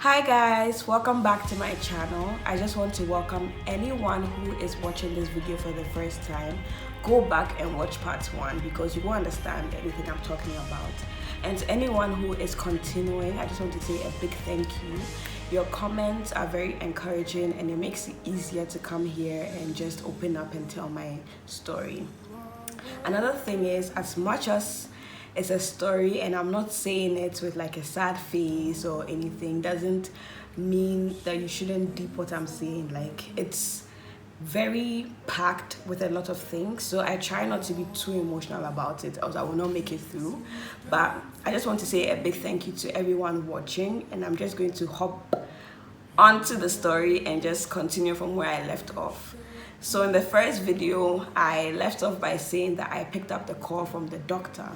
Hi guys, welcome back to my channel. I just want to welcome anyone who is watching this video for the first time. Go back and watch part 1 because you won't understand anything I'm talking about. And to anyone who is continuing, I just want to say a big thank you. Your comments are very encouraging and it makes it easier to come here and just open up and tell my story. Another thing is, as much as it's a story and I'm not saying it with like a sad face or anything, doesn't mean that you shouldn't deep what I'm saying. Like, it's very packed with a lot of things, so I try not to be too emotional about it, else I will not make it through. But I just want to say a big thank you to everyone watching, and I'm just going to hop onto the story and just continue from where I left off. So in the first video, I left off by saying that I picked up the call from the doctor.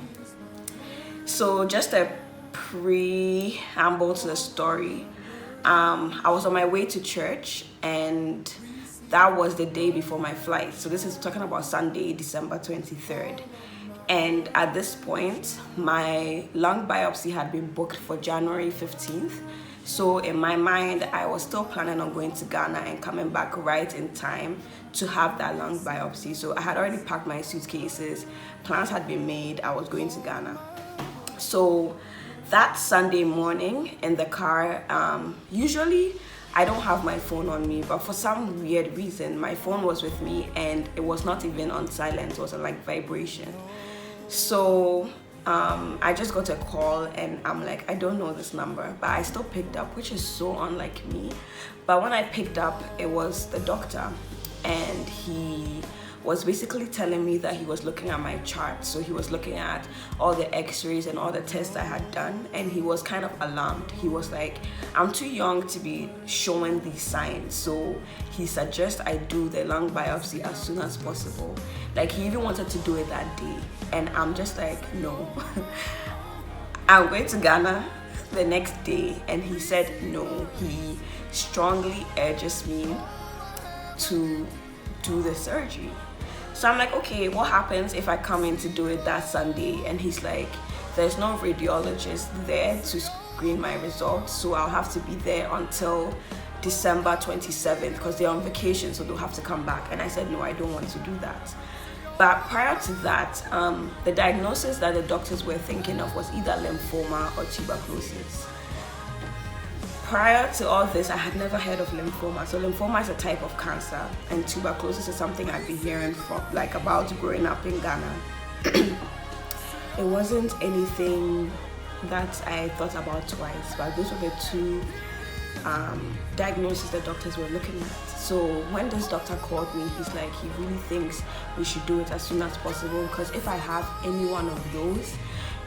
So just a preamble to the story. I was on my way to church, and that was the day before my flight. So this is talking about Sunday, December 23rd. And at this point, my lung biopsy had been booked for January 15th. So in my mind, I was still planning on going to Ghana and coming back right in time to have that lung biopsy. So I had already packed my suitcases, plans had been made, I was going to Ghana. So that Sunday morning in the car, usually I don't have my phone on me, but for some weird reason, my phone was with me and it was not even on silent, it was on like vibration. So I just got a call and I'm like, I don't know this number, but I still picked up, which is so unlike me. But when I picked up, it was the doctor, and he was basically telling me that he was looking at my chart. So he was looking at all the x-rays and all the tests I had done, and he was kind of alarmed. He was like, I'm too young to be showing these signs, so he suggests I do the lung biopsy as soon as possible. Like, he even wanted to do it that day, and I'm just like, no. I'm going to Ghana the next day, and he said no. He strongly urges me to do the surgery. So I'm like, okay, what happens if I come in to do it that Sunday? And he's like, there's no radiologist there to screen my results, so I'll have to be there until December 27th because they're on vacation, so they'll have to come back. And I said, no, I don't want to do that. But prior to that, the diagnosis that the doctors were thinking of was either lymphoma or tuberculosis. Prior to all this, I had never heard of lymphoma. So lymphoma is a type of cancer, and tuberculosis is something I'd been hearing from, like, about growing up in Ghana. It wasn't anything that I thought about twice, but those were the two diagnoses the doctors were looking at. So when this doctor called me, he's like, he really thinks we should do it as soon as possible, because if I have any one of those,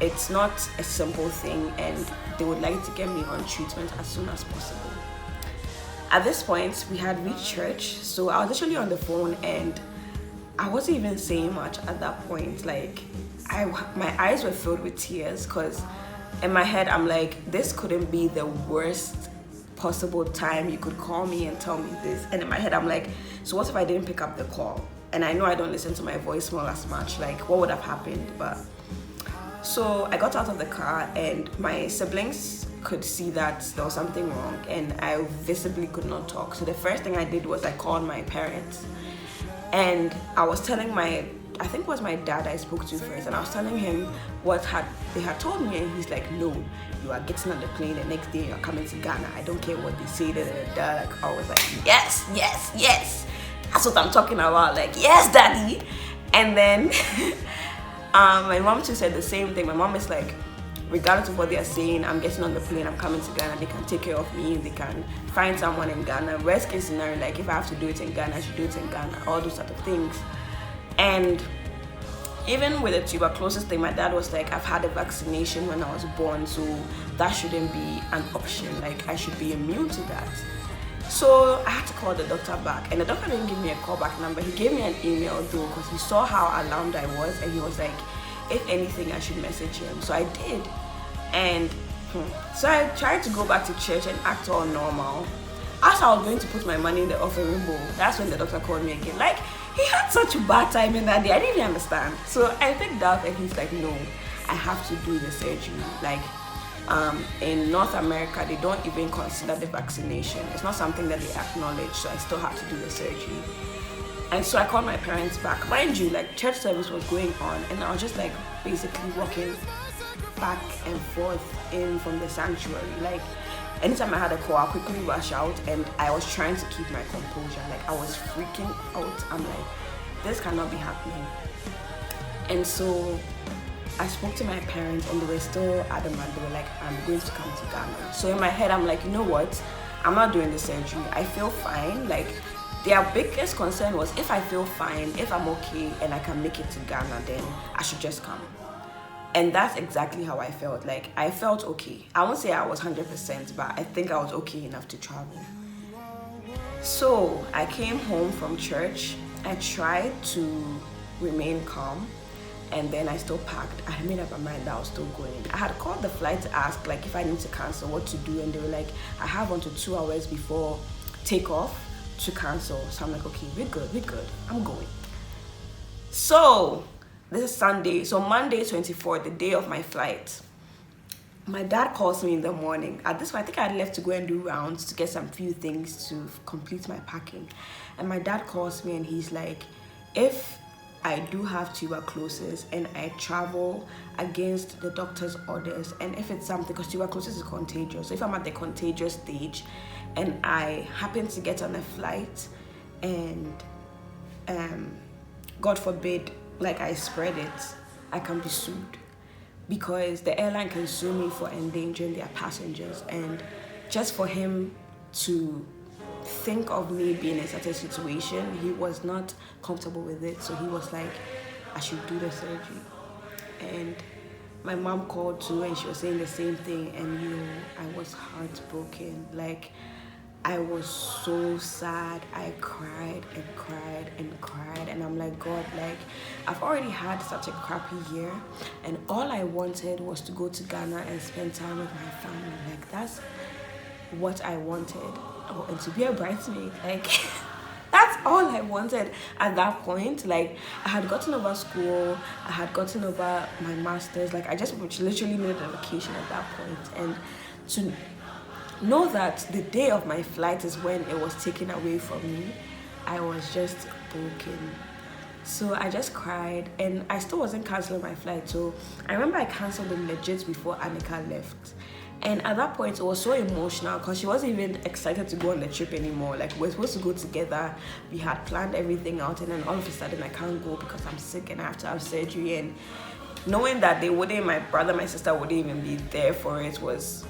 it's not a simple thing, and they would like to get me on treatment as soon as possible. At this point, we had reached church, so I was literally on the phone and I wasn't even saying much at that point. Like, my eyes were filled with tears, because in my head I'm like, this couldn't be the worst possible time you could call me and tell me this. And in my head I'm like, so what if I didn't pick up the call? And I know I don't listen to my voicemail as much, like, what would have happened? But so I got out of the car, and my siblings could see that there was something wrong, and I visibly could not talk. So the first thing I did was I called my parents, and I was telling I think it was my dad I spoke to first, and I was telling him what they had told me, and he's like, no, you are getting on the plane the next day, you're coming to Ghana, I don't care what they say, Like, I was like, yes, that's what I'm talking about, like, yes, daddy. And then my mom too said the same thing. My mom is like, regardless of what they are saying, I'm getting on the plane, I'm coming to Ghana, they can take care of me, they can find someone in Ghana. Worst case scenario, like, if I have to do it in Ghana, I should do it in Ghana, all those type of things. And even with the tuberculosis thing, my dad was like, I've had a vaccination when I was born, so that shouldn't be an option, like, I should be immune to that. So I had to call the doctor back, and the doctor didn't give me a callback number. He gave me an email though, because he saw how alarmed I was, and he was like, if anything, I should message him. So I did, and so I tried to go back to church and act all normal. As I was going to put my money in the offering bowl, that's when the doctor called me again. Like, he had such a bad time in that day, I didn't even understand. So I picked up, and he's like, no, I have to do the surgery. Like, In North America, they don't even consider the vaccination. It's not something that they acknowledge, so I still had to do the surgery. And so I called my parents back. Mind you, like, church service was going on, and I was just like basically walking back and forth in from the sanctuary. Like, anytime I had a call, I'll quickly rush out, and I was trying to keep my composure. Like, I was freaking out. I'm like, this cannot be happening. And so I spoke to my parents, and they were still adamant. They were like, I'm going to come to Ghana. So in my head, I'm like, you know what? I'm not doing the surgery. I feel fine. Like, their biggest concern was if I feel fine, if I'm okay, and I can make it to Ghana, then I should just come. And that's exactly how I felt. Like, I felt okay. I won't say I was 100%, but I think I was okay enough to travel. So I came home from church. I tried to remain calm, and then I still packed. I made up my mind that I was still going. I had called the flight to ask, like, if I need to cancel, what to do, and they were like, I have until 2 hours before takeoff to cancel. So I'm like, okay, we're good, I'm going. So this is Sunday, so Monday 24th, the day of my flight, my dad calls me in the morning. At this point, I think I had left to go and do rounds to get some few things to complete my packing. And my dad calls me and he's like, if I do have tuberculosis and I travel against the doctor's orders, and if it's something, because tuberculosis is contagious, so if I'm at the contagious stage and I happen to get on a flight and God forbid, like, I spread it, I can be sued, because the airline can sue me for endangering their passengers. And just for him to think of me being in such a situation, he was not comfortable with it. So he was like, I should do the surgery. And my mom called too, and she was saying the same thing. And I was heartbroken. Like, I was so sad. I cried and cried and cried, and I'm like, God, like, I've already had such a crappy year, and all I wanted was to go to Ghana and spend time with my family. Like, that's what I wanted. Oh, and to be a bridesmaid, like, that's all I wanted at that point. Like, I had gotten over school, I had gotten over my master's. Like, I just literally needed a vacation at that point. And to know that the day of my flight is when it was taken away from me, I was just broken. So I just cried, and I still wasn't canceling my flight. So I remember I canceled them legit before Annika left. And at that point, it was so emotional because she wasn't even excited to go on the trip anymore. Like, we're supposed to go together. We had planned everything out, and then all of a sudden I can't go because I'm sick and I have to have surgery. And knowing that my brother, my sister wouldn't even be there for it was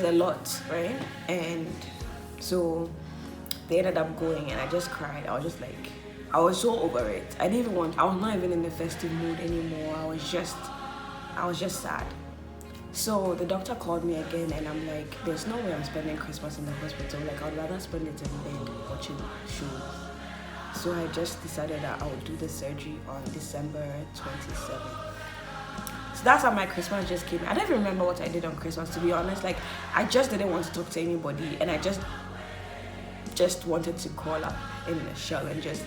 a lot, right? And so they ended up going, and I just cried. I was just like, I was so over it. I was not even in the festive mood anymore. I was just sad. So the doctor called me again, and I'm like, there's no way I'm spending Christmas in the hospital. Like, I'd rather spend it in bed watching shows. So I just decided that I would do the surgery on December 27th. So that's how my Christmas just came. I don't even remember what I did on Christmas, to be honest. Like, I just didn't want to talk to anybody, and I just wanted to crawl up in a shell and just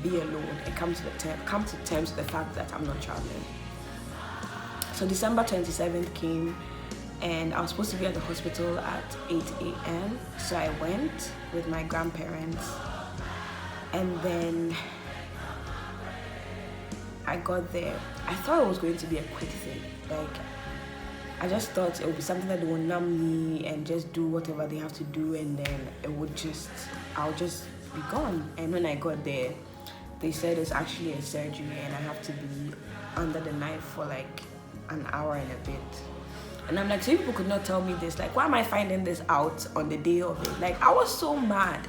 be alone and come to terms with the fact that I'm not traveling. So December 27th came, and I was supposed to be at the hospital at 8 a.m. So I went with my grandparents, and then I got there. I thought it was going to be a quick thing. Like, I just thought it would be something that they would numb me and just do whatever they have to do, and then I'll just be gone. And when I got there, they said it's actually a surgery, and I have to be under the knife for like an hour and a bit. And I'm like, so people could not tell me this. Like, why am I finding this out on the day of it? Like, I was so mad.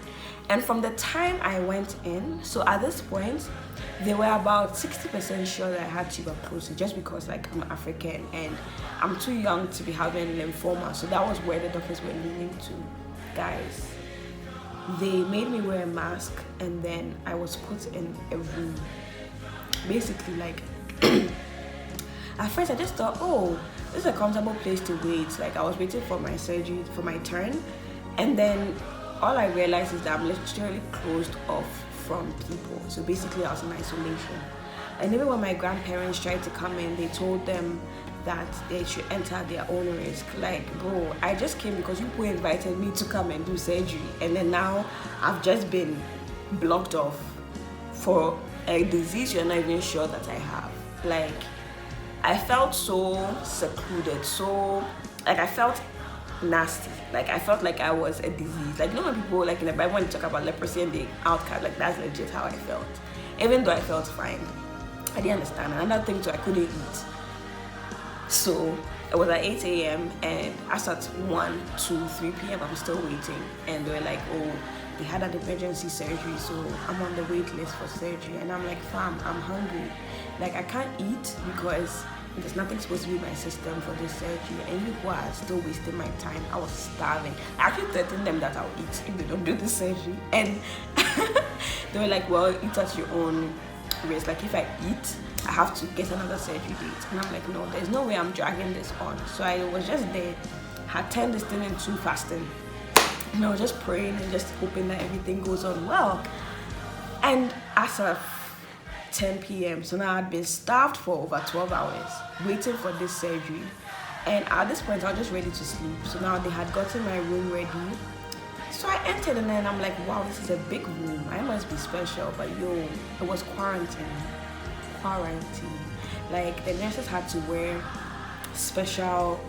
And from the time I went in, so at this point, they were about 60% sure that I had tuberculosis, just because, like, I'm African and I'm too young to be having lymphoma. So that was where the doctors were leaning to. Guys, they made me wear a mask, and then I was put in a room. Basically, like, at first I just thought, oh, this is a comfortable place to wait. Like, I was waiting for my surgery, for my turn, and then all I realized is that I'm literally closed off from people. So basically I was in isolation. And even when my grandparents tried to come in, they told them that they should enter at their own risk. Like, bro, I just came because you people invited me to come and do surgery, and then now I've just been blocked off for a disease you're not even sure that I have. Like, I felt so secluded, so like I felt nasty. Like I felt like I was a disease. Like, you know when people like in the Bible when they talk about leprosy and the outcast, like that's legit how I felt. Even though I felt fine, I didn't understand. Another thing too, I couldn't eat. So it was at 8 a.m. and as at 1, 2, 3 p.m. I'm still waiting, and they were like, oh, they had an emergency surgery, so I'm on the wait list for surgery. And I'm like, fam, I'm hungry. Like I can't eat because there's nothing supposed to be in my system for this surgery, and you are still wasting my time. I was starving. I actually threatened them that I'll eat if they don't do the surgery, and they were like, well, eat at your own risk. Like if I eat, I have to get another surgery date. And I'm like, no, there's no way I'm dragging this on. So I was just there, had turned this thing into fasting. And I was just praying and just hoping that everything goes on well. And as of 10 p.m. so now I'd been starved for over 12 hours waiting for this surgery, and at this point I was just ready to sleep. So now they had gotten my room ready, so I entered, and then I'm like, wow, this is a big room, I must be special. But yo, it was quarantine. Like the nurses had to wear special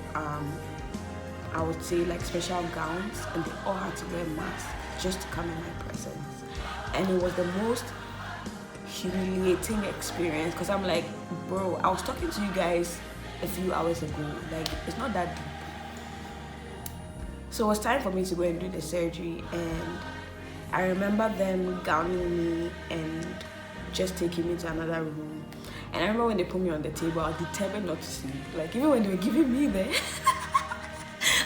I would say like special gowns, and they all had to wear masks just to come in my presence. And it was the most humiliating experience, because I'm like, bro, I was talking to you guys a few hours ago, like it's not that deep. So it was time for me to go and do the surgery, and I remember them gowning me and just taking me to another room. And I remember when they put me on the table, I was determined not to sleep. Like even when they were giving me the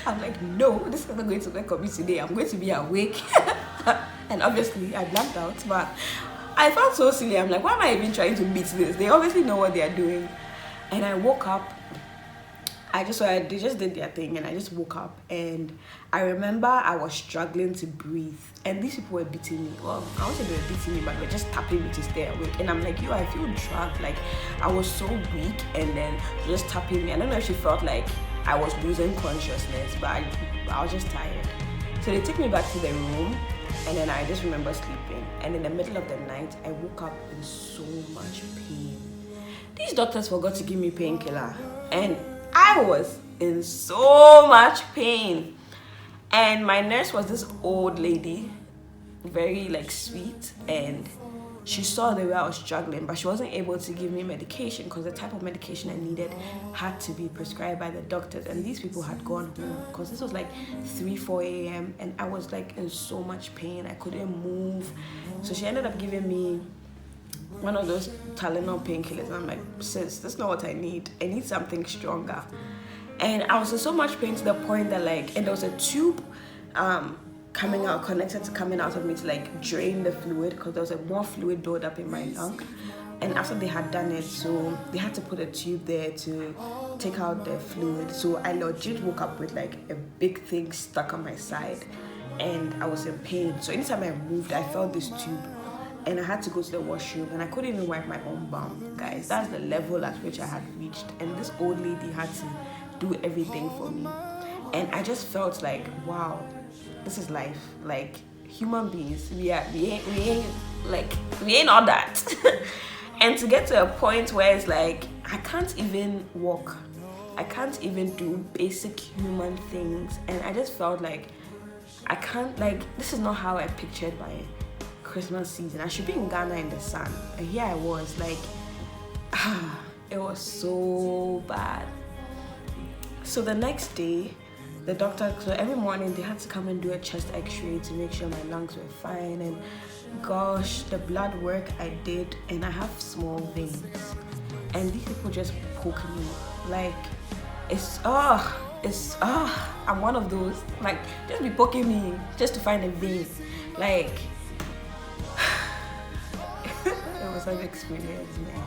I'm like, no, this is not going to work on me today, I'm going to be awake. And obviously I blanked out, but I felt so silly. I'm like, why am I even trying to beat this? They obviously know what they are doing. And I woke up. They just did their thing, and I just woke up. And I remember I was struggling to breathe. And these people were beating me. Well, I won't say they were beating me, but they were just tapping me to stay awake. And I'm like, yo, I feel drugged. Like, I was so weak. And then just tapping me. I don't know if she felt like I was losing consciousness, but I was just tired. So they took me back to the room. And then I just remember sleeping, and in the middle of the night I woke up in so much pain. These doctors forgot to give me painkiller, and I was in so much pain. And my nurse was this old lady, very like sweet, and she saw the way I was struggling, but she wasn't able to give me medication because the type of medication I needed had to be prescribed by the doctors, and these people had gone home because this was like 4 a.m. and I was like in so much pain, I couldn't move. So she ended up giving me one of those Tylenol painkillers, and I'm like, sis, that's not what I need something stronger. And I was in so much pain to the point that like, and there was a tube coming out of me to like drain the fluid, because there was more fluid build up in my lung. And after they had done it, so they had to put a tube there to take out the fluid. So I legit woke up with like a big thing stuck on my side, and I was in pain. So anytime I moved, I felt this tube, and I had to go to the washroom, and I couldn't even wipe my own bum. Guys, that's the level at which I had reached, and this old lady had to do everything for me. And I just felt like, wow, this is life. Like, human beings, we ain't all that. And to get to a point where it's like, I can't even walk, I can't even do basic human things, and I just felt like I can't, like, this is not how I pictured my Christmas season. I should be in Ghana in the sun, and here I was like, it was so bad. So the next day, the doctor, so every morning they had to come and do a chest x-ray to make sure my lungs were fine. And gosh, the blood work I did, and I have small veins, and these people just poke me like I'm one of those, like, just be poking me just to find a vein. Like, it was an experience, man.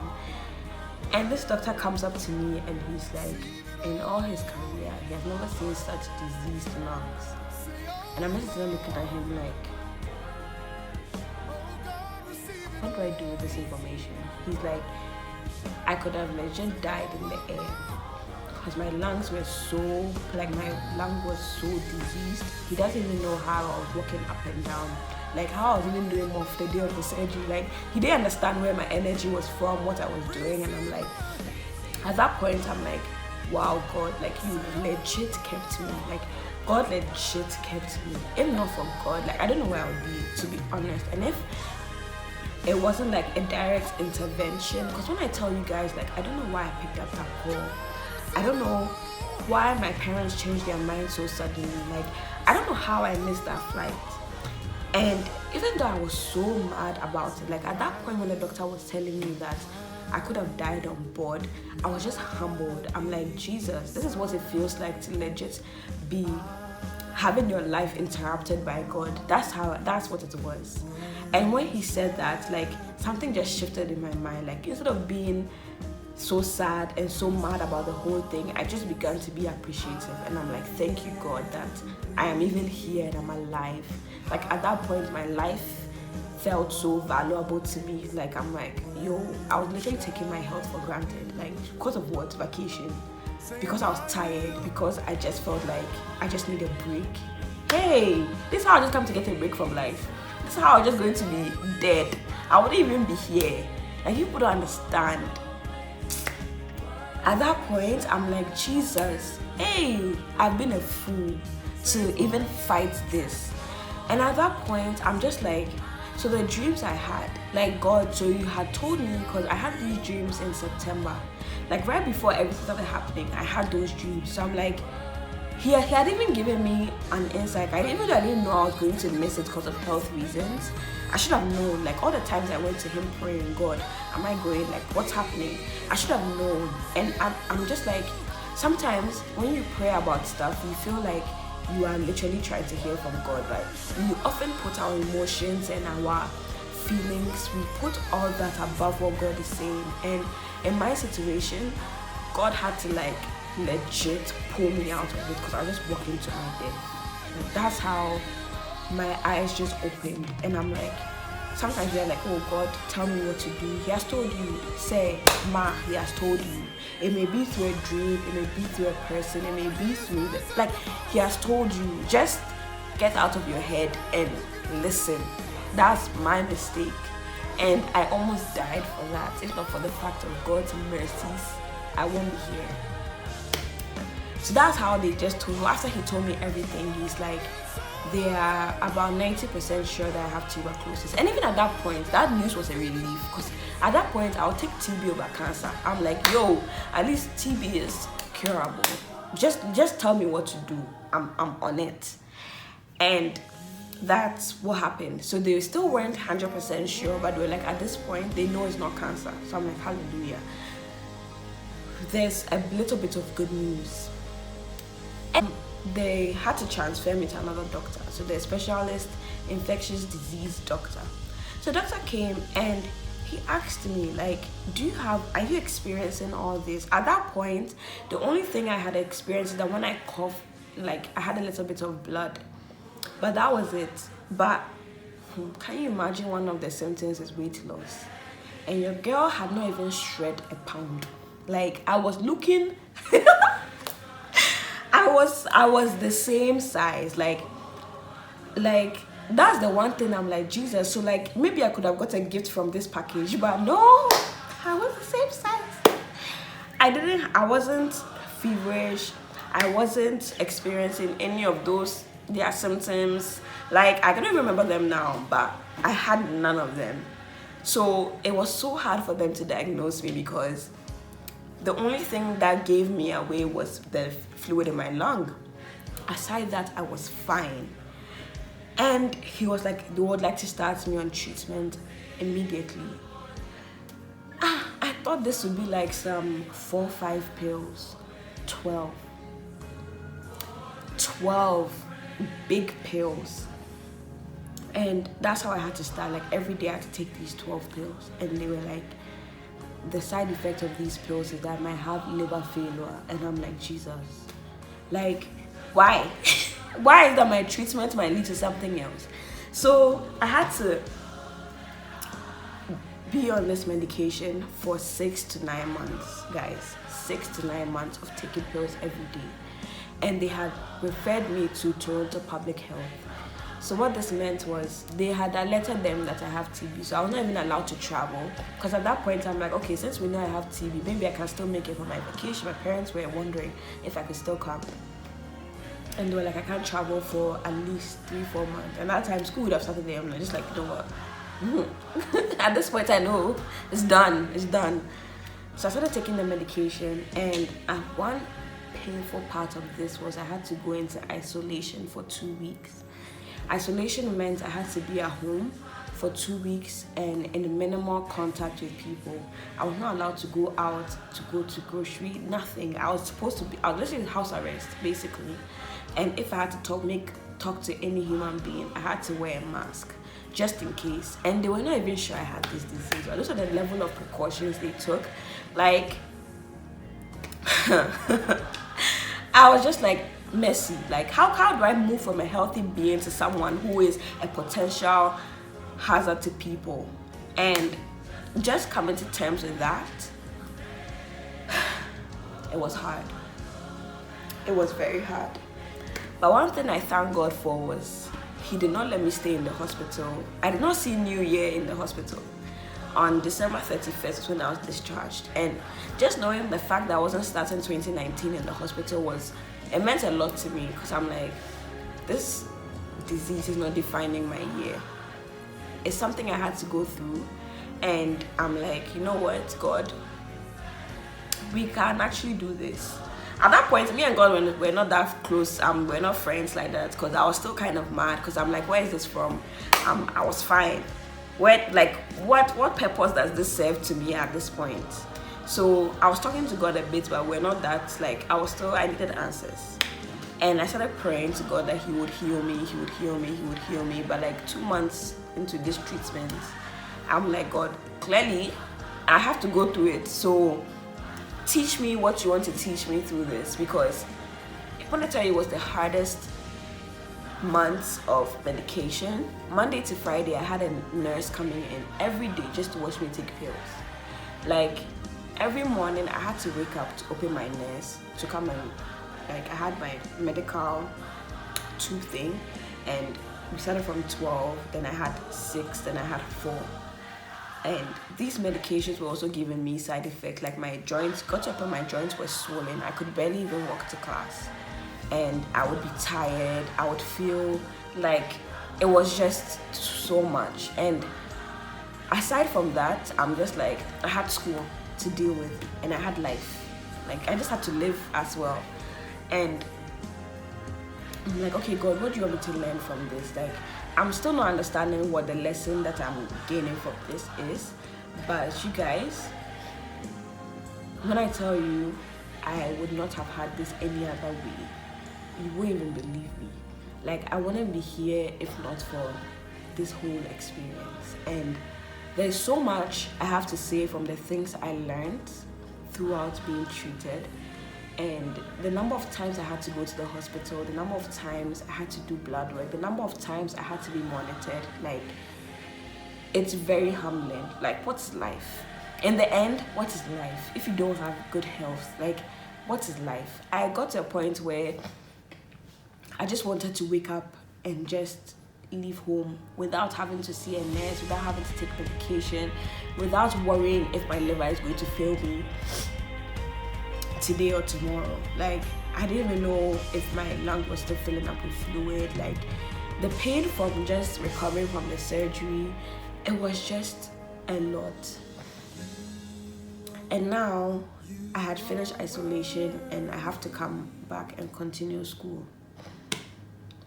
And this doctor comes up to me and he's like, in all his career, he has never seen such diseased lungs. And I'm just looking at him like, what do I do with this information? He's like, I could have legit died in the air. because my lungs were so, like my lung was so diseased. He doesn't even know how I was walking up and down, like how I was even doing more of the day of the surgery. Like he didn't understand where my energy was from, what I was doing. And I'm like, at that point I'm like, wow, God, like you legit kept me. Like God legit kept me. If not for God, like I don't know where I would be, to be honest. And if it wasn't like a direct intervention, because when I tell you guys, like I don't know why I picked up that call. I don't know why my parents changed their mind so suddenly. Like I don't know how I missed that flight. And even though I was so mad about it, like at that point when the doctor was telling me that I could have died on board, I was just humbled. I'm like, Jesus, this is what it feels like to legit be having your life interrupted by God. That's what it was. And when he said that, like something just shifted in my mind. Like instead of being so sad and so mad about the whole thing, I just began to be appreciative. And I'm like, thank you, God, that I am even here and I'm alive. Like at that point, my life felt so valuable to me. Like I'm like, yo, I was literally taking my health for granted. Like because of what? Vacation. Because I was tired. Because I just felt like I just need a break. Hey, this is how I just come to get a break from life. This is how I'm just going to be dead. I wouldn't even be here. Like people don't understand. At that point, I'm like, Jesus, hey, I've been a fool to even fight this. And at that point, I'm just like, so the dreams I had, like God, so you had told me, because I had these dreams in September. Like right before everything started happening, I had those dreams. So I'm like, he had even given me an insight. Even though I didn't know I was going to miss it because of health reasons, I should have known. Like all the times I went to him praying, God, am I going? Like what's happening? I should have known. And I'm just like, sometimes when you pray about stuff, you feel like you are literally trying to hear from God, right? We often put our emotions and our feelings, we put all that above what God is saying. And in my situation, God had to like legit pull me out of it because I was just walking to my death. Like, that's how my eyes just opened. And I'm like, sometimes we're like, oh God, tell me what to do. He has told you. Say, Ma, he has told you. It may be through a dream, it may be through a person, it may be through like he has told you. Just get out of your head and listen. That's my mistake. And I almost died for that. If not for the fact of God's mercies, I won't be here. So that's how they just told me. After he told me everything, he's like, they are about 90% sure that I have tuberculosis. And even at that point, that news was a relief, because at that point, I'll take TB over cancer. I'm like, yo, at least TB is curable. Just tell me what to do. I'm on it. And that's what happened. So they still weren't 100% sure, but they were like, at this point, they know it's not cancer. So I'm like, hallelujah. There's a little bit of good news. And they had to transfer me to another doctor. So the specialist infectious disease doctor. So doctor came and he asked me, like, are you experiencing all this? At that point, the only thing I had experienced is that when I coughed, like I had a little bit of blood. But that was it. But can you imagine one of the symptoms is weight loss? And your girl had not even shred a pound. Like I was looking I was the same size. Like that's the one thing I'm like, Jesus. So like maybe I could have got a gift from this package, but no, I was the same size. I wasn't feverish. I wasn't experiencing any of those their symptoms. Like I can't remember them now, but I had none of them. So it was so hard for them to diagnose me because the only thing that gave me away was the fluid in my lung. Aside that, I was fine. And he was like, they would like to start me on treatment immediately. I thought this would be like some 4 or 5 pills. 12 big pills. And that's how I had to start. Like every day I had to take these 12 pills. And they were like, the side effect of these pills is that I might have liver failure. And I'm like, Jesus, like, why? Why is that my treatment might lead to something else? So I had to be on this medication for 6 to 9 months, guys. 6 to 9 months of taking pills every day. And they had referred me to Toronto Public Health. So what this meant was they had alerted them that I have TB. So I was not even allowed to travel. Because at that point, I'm like, okay, since we know I have TB, maybe I can still make it for my vacation. My parents were wondering if I could still come. And they were like, I can't travel for at least 3-4 months. And that time, school would have started there. I'm just like, you know what? At this point, I know it's done. It's done. So I started taking the medication. And one painful part of this was I had to go into isolation for 2 weeks. Isolation meant I had to be at home for 2 weeks and in minimal contact with people. I was not allowed to go out, to go to grocery, nothing. I was literally in house arrest, basically. And if I had to talk to any human being, I had to wear a mask, just in case. And they were not even sure I had this disease. Those are the level of precautions they took. Like, I was just like, messy. Like, how do I move from a healthy being to someone who is a potential hazard to people? And just coming to terms with that, it was hard. It was very hard. But one thing I thank God for was He did not let me stay in the hospital. I did not see New Year in the hospital. On December 31st was when I was discharged. And just knowing the fact that I wasn't starting 2019 in the hospital it meant a lot to me, because I'm like, this disease is not defining my year. It's something I had to go through. And I'm like, you know what, God, we can actually do this. At that point, me and God were not that close. We're not friends like that, because I was still kind of mad, because I'm like, where is this from? I was fine. What purpose does this serve to me at this point? So I was talking to God a bit, but we're not that, like, I needed answers. And I started praying to God that He would heal me, He would heal me, He would heal me. But like 2 months into this treatment, I'm like, God, clearly I have to go through it. So teach me what you want to teach me through this, because I want to tell you, it was the hardest months of medication. Monday to Friday, I had a nurse coming in every day just to watch me take pills. Like, every morning I had to wake up to open my nurse to come and, like, I had my medical 2 thing, and we started from 12, then I had 6, then I had 4. And these medications were also giving me side effects, like my joints, got to a point my joints were swollen. I could barely even walk to class. And I would be tired. I would feel like it was just so much. And aside from that, I'm just like, I had school to deal with, and I had life. Like, I just had to live as well. And I'm like, okay, God, what do you want me to learn from this? Like, I'm still not understanding what the lesson that I'm gaining from this is. But you guys, when I tell you I would not have had this any other way, you won't even believe me. Like, I wouldn't be here if not for this whole experience. And there's so much I have to say from the things I learned throughout being treated. And the number of times I had to go to the hospital, the number of times I had to do blood work, the number of times I had to be monitored, like, it's very humbling. Like, what's life? In the end, what is life if you don't have good health? Like, what is life? I got to a point where I just wanted to wake up and just leave home without having to see a nurse, without having to take medication, without worrying if my liver is going to fail me today or tomorrow. Like, I didn't even know if my lung was still filling up with fluid. Like, the pain from just recovering from the surgery, it was just a lot. And now I had finished isolation and I have to come back and continue school.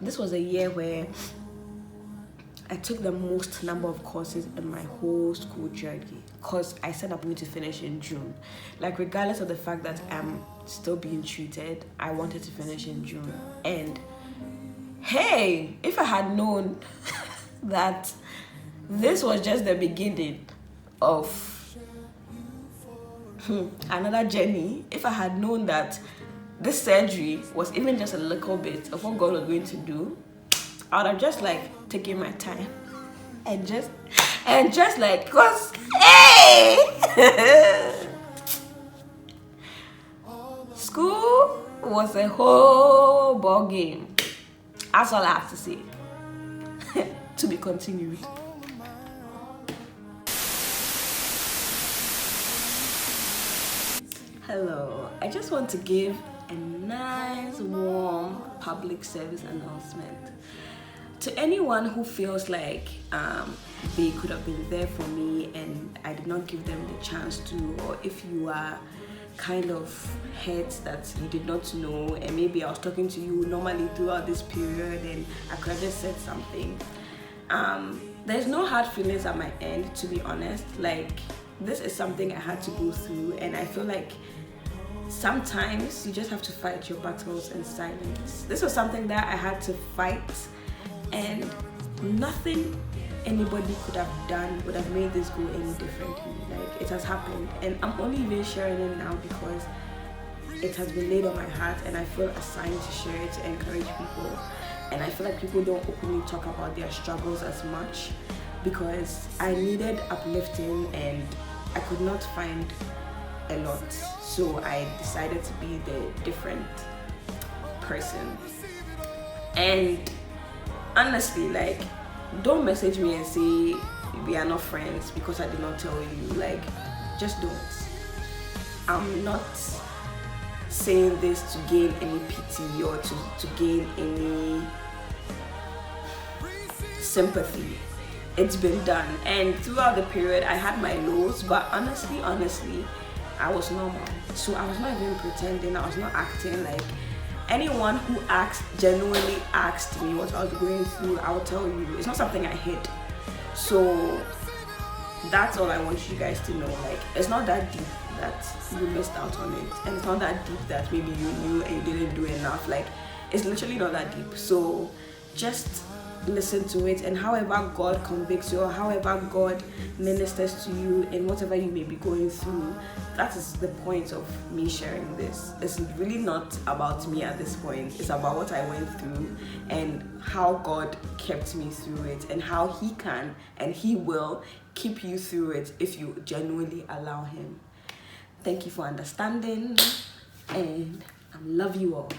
This was a year where I took the most number of courses in my whole school journey, because I said I'm going to finish in June. Like, regardless of the fact that I'm still being treated, I wanted to finish in June. And hey, if I had known that this was just the beginning of another journey, if I had known that this surgery was even just a little bit of what God was going to do, I would have just, like, taken my time and just And just like, cause hey, school was a whole ball game. That's all I have to say. To be continued. Hello, I just want to give a nice warm public service announcement to anyone who feels like they could have been there for me and I did not give them the chance to, or if you are kind of hurt that you did not know and maybe I was talking to you normally throughout this period and I could have just said something. There's no hard feelings at my end, to be honest. Like, this is something I had to go through, and I feel like sometimes you just have to fight your battles in silence. This was something that I had to fight, and nothing anybody could have done would have made this go any differently. Like, it has happened, and I'm only even sharing it now because it has been laid on my heart and I feel assigned to share it to encourage people. And I feel like people don't openly talk about their struggles as much because I needed uplifting and I could not find a lot. So I decided to be the different person. And honestly, like, don't message me and say we are not friends because I did not tell you. Like, just don't. I'm not saying this to gain any pity or to gain any sympathy. It's been done, and throughout the period I had my lows, but honestly I was normal. So I was not even pretending, I was not acting. Like, anyone who genuinely asked me what I was going through, I will tell you. It's not something I hid. So that's all I want you guys to know. Like, it's not that deep that you missed out on it, and it's not that deep that maybe you knew and you didn't do enough. Like, it's literally not that deep. So just listen to it, and however God convicts you or however God ministers to you in whatever you may be going through, that is the point of me sharing this. It's really not about me at this point. It's about what I went through and how God kept me through it, and how He can and He will keep you through it if you genuinely allow Him. Thank you for understanding, and I love you all.